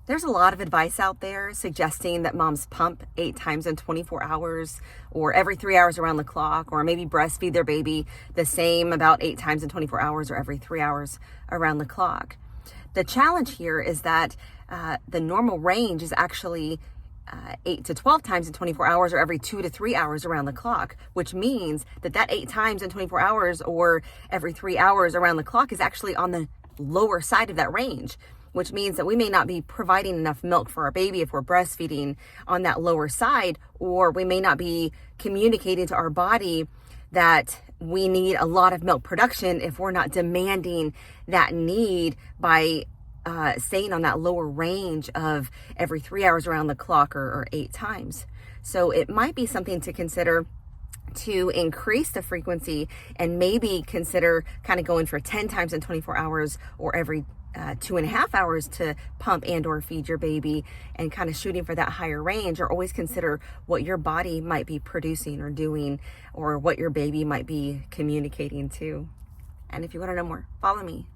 There's a lot of advice out there suggesting that moms pump 8 times in 24 hours or every 3 hours around the clock, or maybe breastfeed their baby the same about 8 times in 24 hours or every 3 hours around the clock. The challenge here is that the normal range is actually 8 to 12 times in 24 hours or every 2 to 3 hours around the clock, which means that 8 times in 24 hours or every 3 hours around the clock is actually on the lower side of that range, which means that we may not be providing enough milk for our baby if we're breastfeeding on that lower side, or we may not be communicating to our body that we need a lot of milk production if we're not demanding that need by staying on that lower range of every 3 hours around the clock or 8 times. So it might be something to consider to increase the frequency and maybe consider kind of going for 10 times in 24 hours or every 2.5 hours to pump and or feed your baby, and kind of shooting for that higher range. Or always consider what your body might be producing or doing, or what your baby might be communicating to. And if you want to know more, follow me.